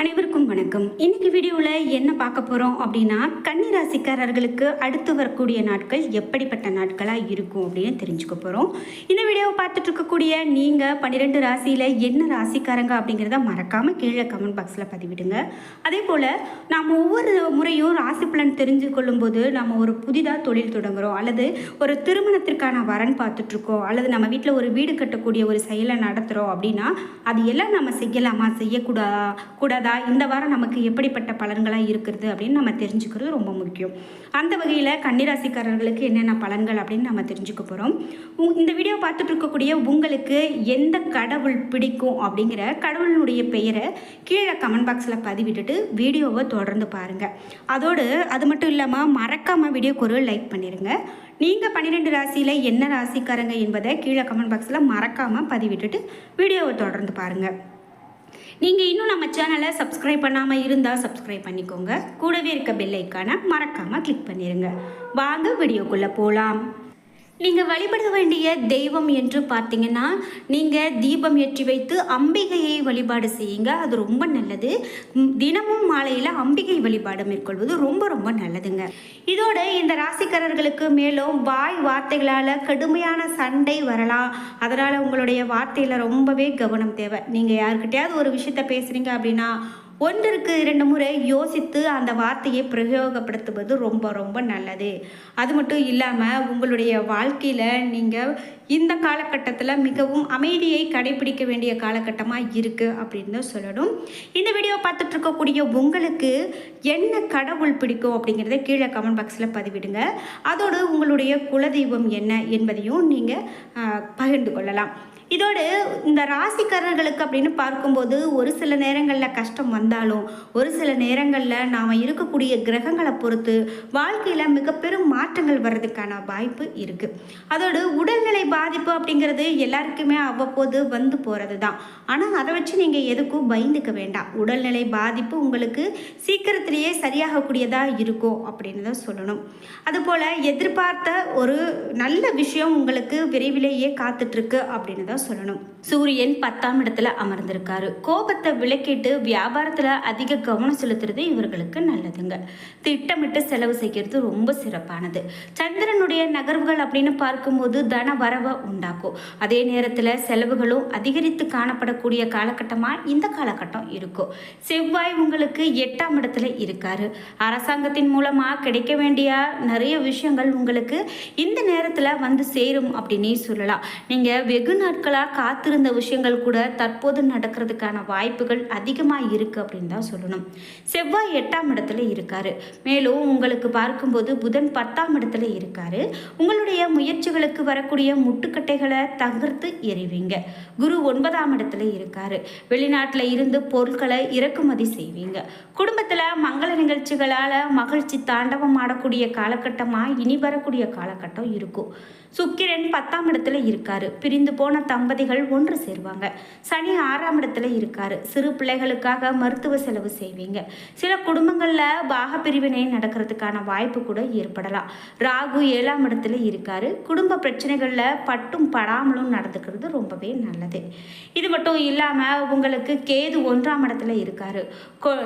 அனைவருக்கும் வணக்கம். இன்னைக்கு வீடியோவில் என்ன பார்க்க போகிறோம் அப்படின்னா, கன்னி ராசிக்காரர்களுக்கு அடுத்து வரக்கூடிய நாட்கள் எப்படிப்பட்ட நாட்களாக இருக்கும் அப்படின்னு தெரிஞ்சுக்க போகிறோம். இந்த வீடியோவை பார்த்துட்டு இருக்கக்கூடிய நீங்கள் 12 ராசியில் என்ன ராசிக்காரங்க அப்படிங்கிறத மறக்காமல் கீழே கமெண்ட் பாக்ஸில் பதிவிடுங்க. அதே போல் நாம் ஒவ்வொரு முறையும் ராசி பலன் தெரிஞ்சு கொள்ளும்போது நம்ம ஒரு புதிதாக தொழில் தொடங்குகிறோம், அல்லது ஒரு திருமணத்திற்கான வரன் பார்த்துட்ருக்கோம், அல்லது நம்ம வீட்டில் ஒரு வீடு கட்டக்கூடிய ஒரு செயலை நடத்துகிறோம் அப்படின்னா அது எல்லாம் நம்ம செய்யலாமா செய்யக்கூடாதா, இந்த வாரம் நமக்கு எப்படிப்பட்ட பலன்களாக இருக்கிறது அப்படின்னு நம்ம தெரிஞ்சுக்கிறது ரொம்ப முக்கியம். அந்த வகையில் கன்னிராசிக்காரர்களுக்கு என்னென்ன பலன்கள் அப்படின்னு நம்ம தெரிஞ்சுக்க போகிறோம். இந்த வீடியோ பார்த்துட்டு இருக்கக்கூடிய உங்களுக்கு எந்த கடவுள் பிடிக்கும் அப்படிங்கிற கடவுளுடைய பெயரை கீழே கமெண்ட் பாக்ஸில் பதிவிட்டுட்டு வீடியோவை தொடர்ந்து பாருங்கள். அதோடு அது மட்டும் இல்லாமல் மறக்காமல் வீடியோக்கு ஒரு லைக் பண்ணிடுங்க. நீங்கள் 12 ராசியில் என்ன ராசிக்காரங்க என்பதை கீழே கமெண்ட் பாக்ஸில் மறக்காமல் பதிவிட்டுட்டு வீடியோவை தொடர்ந்து பாருங்கள். நீங்கள் இன்னும் நம்ம சேனலை சப்ஸ்கிரைப் பண்ணாமல் இருந்தால் சப்ஸ்கிரைப் பண்ணிக்கோங்க. கூடவே இருக்க பெல் ஐக்கானை மறக்காமல் கிளிக் பண்ணிடுங்க. வாங்க வீடியோக்குள்ளே போகலாம். நீங்கள் வழிபட வேண்டிய தெய்வம் என்று பார்த்தீங்கன்னா, நீங்கள் தீபம் ஏற்றி வைத்து அம்பிகையை வழிபாடு செய்யுங்க. அது ரொம்ப நல்லது. தினமும் மாலையில் அம்பிகை வழிபாடு மேற்கொள்வது ரொம்ப ரொம்ப நல்லதுங்க. இதோட இந்த ராசிக்காரர்களுக்கு மேலும் வாய் வார்த்தைகளால் கடுமையான சண்டை வரலாம். அதனால் உங்களுடைய வார்த்தையில் ரொம்பவே கவனம் தேவை. நீங்கள் யாருக்கிட்டையாவது ஒரு விஷயத்த பேசுகிறீங்க அப்படின்னா 1-2 முறை யோசித்து அந்த வார்த்தையை பிரயோகப்படுத்துவது ரொம்ப ரொம்ப நல்லது. அது மட்டும் இல்லாமல் உங்களுடைய வாழ்க்கையில் நீங்கள் இந்த காலகட்டத்தில் மிகவும் அமைதியை கடைபிடிக்க வேண்டிய காலகட்டமாக இருக்குது அப்படின்னு தான் சொல்லணும். இந்த வீடியோ பார்த்துட்டு இருக்கக்கூடிய உங்களுக்கு என்ன கடவுள் பிடிக்கும் அப்படிங்கிறத கீழே கமெண்ட் பாக்ஸில் பதிவிடுங்க. அதோடு உங்களுடைய குலதெய்வம் என்ன என்பதையும் நீங்கள் பகிர்ந்து கொள்ளலாம். இதோடு இந்த ராசிக்காரர்களுக்கு அப்படின்னு பார்க்கும்போது ஒரு சில நேரங்களில் கஷ்டம் வந்தாலும் ஒரு சில நேரங்களில் நாம் இருக்கக்கூடிய கிரகங்களை பொறுத்து வாழ்க்கையில் மிக பெரும் மாற்றங்கள் வர்றதுக்கான வாய்ப்பு இருக்குது. அதோடு உடல்நிலை பாதிப்பு அப்படிங்கிறது எல்லாருக்குமே அவ்வப்போது வந்து போகிறது தான். ஆனால் அதை வச்சு நீங்கள் எதுக்கும் பயந்துக்க வேண்டாம். உடல்நிலை பாதிப்பு உங்களுக்கு சீக்கிரத்திலேயே சரியாகக்கூடியதாக இருக்கும் அப்படின்னு தான் சொல்லணும். அதுபோல் எதிர்பார்த்த ஒரு நல்ல விஷயம் உங்களுக்கு விரைவிலேயே காத்துட்ருக்கு அப்படின்னு தான் சொல்லணும். சூரியன் 10ஆம் இடத்துல அமர்ந்திருக்காரு. கோபத்தை விலக்கிட்டு வியாபாரத்தில் அதிக கவனம் செலுத்துறது இவர்களுக்கு நல்லதுங்க. திட்டமிட்டு செலவு செய்கிறது ரொம்ப சிறப்பானது. சந்திரனுடைய நகர்வுகள் அப்படின்னு பார்க்கும்போது தன வரவை உண்டாக்கும். அதே நேரத்தில் செலவுகளும் அதிகரித்து காணப்படக்கூடிய காலகட்டமாக இந்த காலகட்டம் இருக்கும். செவ்வாய் உங்களுக்கு 8ஆம் இடத்துல இருக்காரு. அரசாங்கத்தின் மூலமாக கிடைக்க வேண்டிய நிறைய விஷயங்கள் உங்களுக்கு இந்த நேரத்தில் வந்து சேரும் அப்படின்னே சொல்லலாம். நீங்கள் வெகு நாட்களாக காத்திருந்த விஷயங்கள் கூட தற்போது நடக்கிறதுக்கான வாய்ப்புகள் அதிகமாக இருக்குது அப்படின்னு தான் சொல்லணும். செவ்வாய் 8ஆம் இடத்துல இருக்காரு. மேலும் உங்களுக்கு பார்க்கும்போது புதன் 10ஆம் இடத்துல இருக்காரு. உங்களுடைய முயற்சிகளுக்கு வரக்கூடிய முட்டுக்கட்டைகளை தகர்த்து எறிவீங்க. குரு 9ஆம் இடத்துல இருக்காரு. வெளிநாட்டில் இருந்து பொருட்களை இறக்குமதி செய்வீங்க. குடும்பத்தில் மங்கள நிகழ்ச்சிகளால் மகிழ்ச்சி தாண்டவம் ஆடக்கூடிய காலகட்டமாக இனி வரக்கூடிய காலகட்டம் இருக்கும். சுக்கிரன் 10ஆம் இடத்துல இருக்காரு. பிரிந்து போன தம்பதிகள் ஒன்று சேருவாங்க. சனி 6ஆம் இடத்துல இருக்காரு. சிறு பிள்ளைகளுக்காக மருத்துவ செலவு செய்வீங்க. சில குடும்பங்களில் பாகப்பிரிவினை நடக்கிறதுக்கான வாய்ப்பு கூட ஏற்படலாம். ராகு 7ஆம் இடத்துல இருக்காரு. குடும்ப பிரச்சனைகளில் பட்டும் படாமலும் நடந்துக்கிறது ரொம்பவே நல்லது. இது மட்டும் இல்லாமல் உங்களுக்கு கேது 1ஆம் இடத்துல இருக்காரு.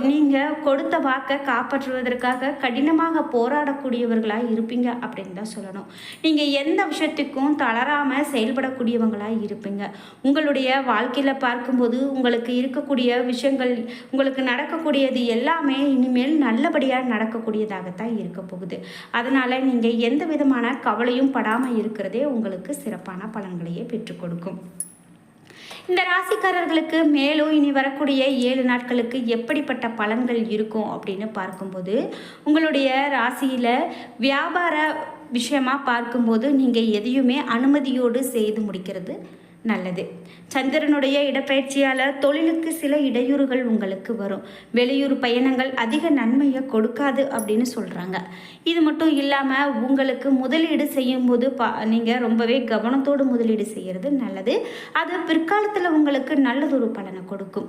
நீங்கள் கொடுத்த வாக்கை காப்பாற்றுவதற்காக கடினமாக போராடக்கூடியவர்களாக இருப்பீங்க அப்படின்னு தான் சொல்லணும். நீங்கள் எந்த விஷயத்துக்கும் தளராமல் செயல்படக்கூடியவங்களாக இருப்பீங்க. உங்களுடைய வாழ்க்கையில் பார்க்கும்போது உங்களுக்கு இருக்கக்கூடிய விஷயங்கள், உங்களுக்கு நடக்கக்கூடியது எல்லாமே இனிமேல் நல்லபடியாக நடக்கக்கூடியதாகத்தான் இருக்க போகுது. அதனால் நீங்கள் எந்த விதமான கவலையும் படாமல் இருக்கிறதே உங்களுக்கு சிறப்பான பலன்களையே பெற்றுக் கொடுக்கும். இந்த ராசிக்காரர்களுக்கு மேலும் இனி வரக்கூடிய 7 நாட்களுக்கு எப்படிப்பட்ட பலன்கள் இருக்கும் அப்படின்னு பார்க்கும்போது, உங்களுடைய ராசியில் வியாபார விஷயமாக பார்க்கும்போது நீங்கள் எதையுமே அனுமதியோடு செய்து முடிக்கிறது நல்லது. சந்திரனுடைய இடப்பெயர்ச்சியால் தொழிலுக்கு சில இடையூறுகள் உங்களுக்கு வரும். வெளியூர் பயணங்கள் அதிக நன்மையை கொடுக்காது அப்படின்னு சொல்கிறாங்க. இது மட்டும் இல்லாமல் உங்களுக்கு முதலீடு செய்யும்போது நீங்கள் ரொம்பவே கவனத்தோடு முதலீடு செய்கிறது நல்லது. அது பிற்காலத்தில் உங்களுக்கு நல்லதொரு பலனை கொடுக்கும்.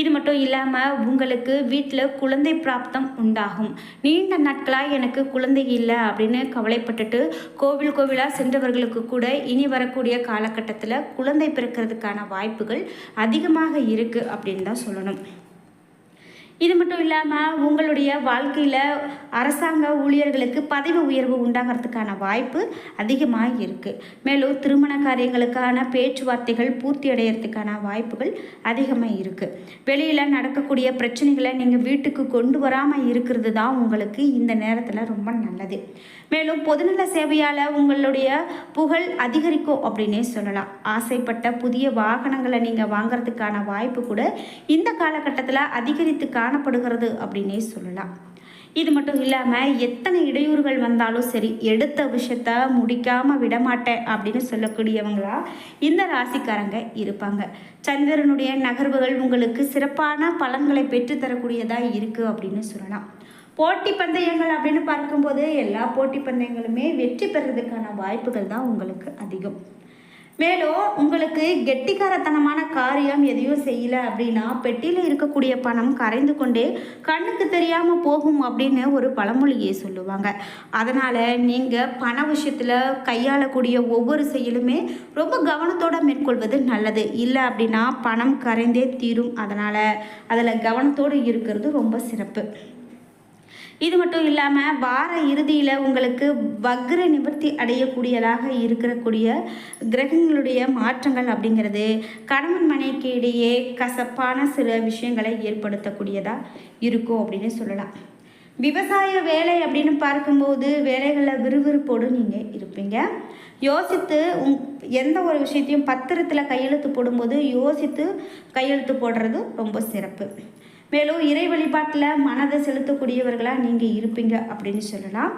இது மட்டும் இல்லாமல் உங்களுக்கு வீட்டில் குழந்தை பிராப்தம் உண்டாகும். நீண்ட நாட்களாக எனக்கு குழந்தை இல்லை அப்படின்னு கவலைப்பட்டுட்டு கோவிலாக சென்றவர்களுக்கு கூட இனி வரக்கூடிய காலகட்டத்தில் குழந்தை பிறக்கிறதுக்கான வாய்ப்புகள் அதிகமாக இருக்குது அப்படின்னு தான் சொல்லணும். இது மட்டும் இல்லாமல் உங்களுடைய வாழ்க்கையில் அரசாங்க ஊழியர்களுக்கு பதவி உயர்வு உண்டாகிறதுக்கான வாய்ப்பு அதிகமாக இருக்குது. மேலும் திருமண காரியங்களுக்கான பேச்சுவார்த்தைகள் பூர்த்தி அடையிறதுக்கான வாய்ப்புகள் அதிகமாக இருக்குது. வெளியில் நடக்கக்கூடிய பிரச்சனைகளை நீங்கள் வீட்டுக்கு கொண்டு வராமல் இருக்கிறது தான் உங்களுக்கு இந்த நேரத்தில் ரொம்ப நல்லது. மேலும் பொதுநல சேவையால் உங்களுடைய புகழ் அதிகரிக்கும் அப்படின்னே சொல்லலாம். ஆசைப்பட்ட புதிய வாகனங்களை நீங்கள் வாங்கிறதுக்கான வாய்ப்பு கூட இந்த காலகட்டத்தில் அதிகரித்து காணப்படுகிறது அப்படின்னே சொல்லலாம். இது மட்டும் இல்லாமல் எத்தனை இடையூறுகள் வந்தாலும் சரி, எடுத்த விஷயத்த முடிக்காமல் விடமாட்டேன் அப்படின்னு சொல்லக்கூடியவங்களா இந்த ராசிக்காரங்க இருப்பாங்க. சந்திரனுடைய நகர்வுகள் உங்களுக்கு சிறப்பான பலன்களை பெற்றுத்தரக்கூடியதாக இருக்குது அப்படின்னு சொல்லலாம். போட்டி பந்தயங்கள் அப்படின்னு பார்க்கும்போது எல்லா போட்டி பந்தயங்களுமே வெற்றி பெறுறதுக்கான வாய்ப்புகள் தான் உங்களுக்கு அதிகம். மேலும் உங்களுக்கு கெட்டிக்காரத்தனமான காரியம் எதையும் செய்யலை அப்படின்னா பெட்டியில் இருக்கக்கூடிய பணம் கரைந்து கொண்டே கண்ணுக்கு தெரியாமல் போகும் அப்படின்னு ஒரு பழமொழியை சொல்லுவாங்க. அதனால் நீங்கள் பண விஷயத்தில் கையாளக்கூடிய ஒவ்வொரு செயலுமே ரொம்ப கவனத்தோடு மேற்கொள்வது நல்லது. இல்லை அப்படின்னா பணம் கரைந்தே தீரும். அதனால் அதில் கவனத்தோடு இருக்கிறது ரொம்ப சிறப்பு. இது மட்டும் இல்லாமல் வார இறுதியில் உங்களுக்கு வக்ர நிவர்த்தி அடையக்கூடியதாக இருக்கக்கூடிய கிரகங்களுடைய மாற்றங்கள் அப்படிங்கிறது கணவன் மனைவிக்கு இடையே கசப்பான சில விஷயங்களை ஏற்படுத்தக்கூடியதாக இருக்கும் அப்படின்னு சொல்லலாம். விவசாய வேலை அப்படின்னு பார்க்கும்போது வேலைகளில் விறுவிறுப்போடு நீங்கள் இருப்பீங்க. யோசித்து எந்த ஒரு விஷயத்தையும் பத்திரத்தில் கையெழுத்து போடும்போது யோசித்து கையெழுத்து போடுறது ரொம்ப சிறப்பு. மேலும் இறை வழிபாட்டில் மனதை செலுத்தக்கூடியவர்களாக நீங்கள் இருப்பீங்க அப்படின்னு சொல்லலாம்.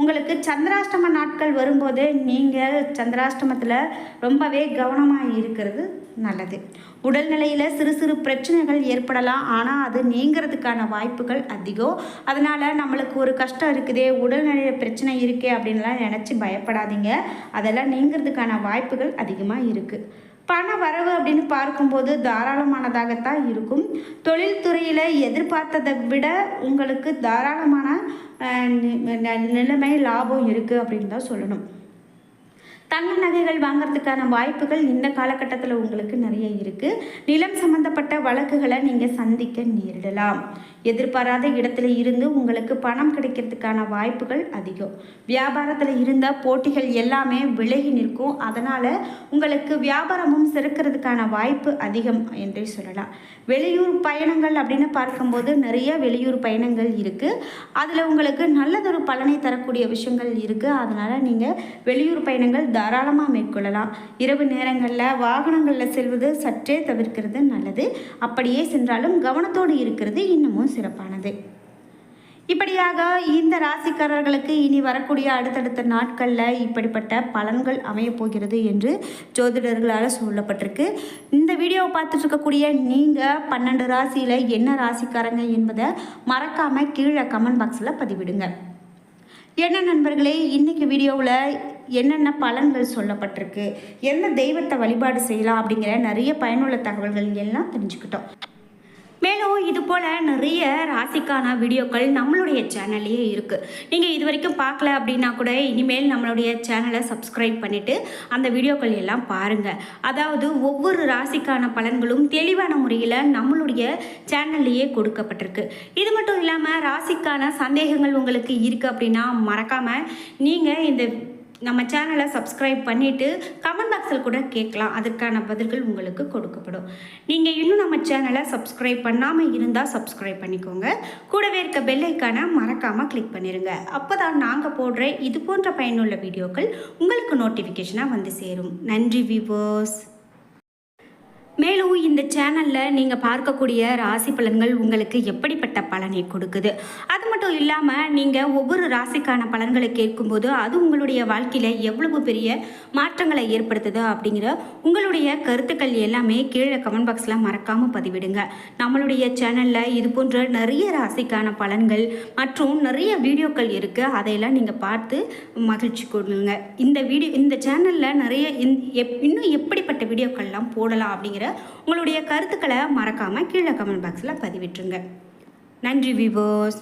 உங்களுக்கு சந்திராஷ்டம நாட்கள் வரும்போது நீங்கள் சந்திராஷ்டமத்தில் ரொம்பவே கவனமாக இருக்கிறது நல்லது. உடல்நிலையில் சிறு சிறு பிரச்சனைகள் ஏற்படலாம், ஆனால் அது நீங்கிறதுக்கான வாய்ப்புகள் அதிகம். அதனால் நம்மளுக்கு ஒரு கஷ்டம் இருக்குதே, உடல்நிலையில் பிரச்சனை இருக்கே அப்படின்லாம் நினச்சி பயப்படாதீங்க. அதெல்லாம் நீங்கிறதுக்கான வாய்ப்புகள் அதிகமாக இருக்குது. பண வரவு அப்படின்னு பார்க்கும்போது தாராளமானதாகத்தான் இருக்கும். தொழில்துறையில் எதிர்பார்த்ததை விட உங்களுக்கு தாராளமான நிலைமை லாபம் இருக்குது அப்படின்னு தான் சொல்லணும். தங்க நகைகள் வாங்கிறதுக்கான வாய்ப்புகள் இந்த காலகட்டத்தில் உங்களுக்கு நிறைய இருக்குது. நிலம் சம்பந்தப்பட்ட வழக்குகளை நீங்கள் சந்திக்க நேரிடலாம். எதிர்பாராத இடத்துல இருந்து உங்களுக்கு பணம் கிடைக்கிறதுக்கான வாய்ப்புகள் அதிகம். வியாபாரத்தில் இருந்த போட்டிகள் எல்லாமே விலகி நிற்கும். அதனால் உங்களுக்கு வியாபாரமும் சிறக்கிறதுக்கான வாய்ப்பு அதிகம் என்றே சொல்லலாம். வெளியூர் பயணங்கள் அப்படின்னு பார்க்கும்போது நிறைய வெளியூர் பயணங்கள் இருக்குது. அதில் உங்களுக்கு நல்லதொரு பலனை தரக்கூடிய விஷயங்கள் இருக்குது. அதனால் நீங்கள் வெளியூர் பயணங்கள் தாராளமாக மேற்கொள்ளலாம். இரவு நேரங்களில் வாகனங்களில் செல்வது சற்றே தவிர்க்கிறது நல்லது. அப்படியே சென்றாலும் கவனத்தோடு இருக்கிறது இன்னமும் சிறப்பானது. இப்படியாக இந்த ராசிக்காரர்களுக்கு இனி வரக்கூடிய அடுத்தடுத்த நாட்களில் இப்படிப்பட்ட பலன்கள் அமையப்போகிறது என்று ஜோதிடர்களால் சொல்லப்பட்டிருக்கு. இந்த வீடியோவை பார்த்துட்டு இருக்கக்கூடிய நீங்கள் 12 ராசியில் என்ன ராசிக்காரங்க என்பதை மறக்காமல் கீழே கமெண்ட் பாக்ஸில் பதிவிடுங்க. என்ன நண்பர்களே, இன்றைக்கி வீடியோவில் என்னென்ன பலன்கள் சொல்லப்பட்டிருக்கு, என்ன தெய்வத்தை வழிபாடு செய்யலாம் அப்படிங்கிற நிறைய பயனுள்ள தகவல்கள் எல்லாம் தெரிஞ்சுக்கிட்டோம். மேலும் இது போல் நிறைய ராசிக்கான வீடியோக்கள் நம்மளுடைய சேனல்லையே இருக்குது. நீங்கள் இது வரைக்கும் பார்க்கல அப்படின்னா கூட இனிமேல் நம்மளுடைய சேனலை சப்ஸ்கிரைப் பண்ணிவிட்டு அந்த வீடியோக்கள் எல்லாம் பாருங்கள். அதாவது ஒவ்வொரு ராசிக்கான பலன்களும் தெளிவான முறையில் நம்மளுடைய சேனல்லையே கொடுக்கப்பட்டிருக்கு. இது மட்டும் இல்லாமல் ராசிக்கான சந்தேகங்கள் உங்களுக்கு இருக்குது அப்படின்னா மறக்காமல் நீங்கள் இந்த நம்ம சேனலை சப்ஸ்கிரைப் பண்ணிவிட்டு கமெண்ட் பாக்ஸில் கூட கேட்கலாம். அதற்கான பதில்கள் உங்களுக்கு கொடுக்கப்படும். நீங்கள் இன்னும் நம்ம சேனலை சப்ஸ்கிரைப் பண்ணாமல் இருந்தால் சப்ஸ்கிரைப் பண்ணிக்கோங்க. கூடவே இருக்க பெல் ஐக்கானை மறக்காமல் கிளிக் பண்ணிடுங்க. அப்போ தான் நாங்கள் போடுற இது போன்ற பயனுள்ள வீடியோக்கள் உங்களுக்கு நோட்டிஃபிகேஷனாக வந்து சேரும். நன்றி வியூவர்ஸ். மேலும் இந்த சேனலில் நீங்கள் பார்க்கக்கூடிய ராசி பலன்கள் உங்களுக்கு எப்படிப்பட்ட பலனை கொடுக்குது, அது மட்டும் இல்லாமல் நீங்கள் ஒவ்வொரு ராசிக்கான பலன்களை கேட்கும்போது அது உங்களுடைய வாழ்க்கையில் எவ்வளவு பெரிய மாற்றங்களை ஏற்படுத்துது அப்படிங்கிற உங்களுடைய கருத்துக்கள் எல்லாமே கீழே கமெண்ட் பாக்ஸில் மறக்காமல் பதிவிடுங்க. நம்மளுடைய சேனலில் இது போன்ற நிறைய ராசிக்கான பலன்கள் மற்றும் நிறைய வீடியோக்கள் இருக்குது. அதையெல்லாம் நீங்கள் பார்த்து மகிழ்ச்சி கொடுங்க. இந்த சேனலில் நிறைய இன்னும் எப்படிப்பட்ட வீடியோக்கள்லாம் போடலாம் அப்படிங்கிற உங்களுடைய கருத்துக்களை மறக்காமல் கீழே கமெண்ட் பாக்ஸில் பதிவிட்டுருங்க. நன்றி வியூவர்ஸ்.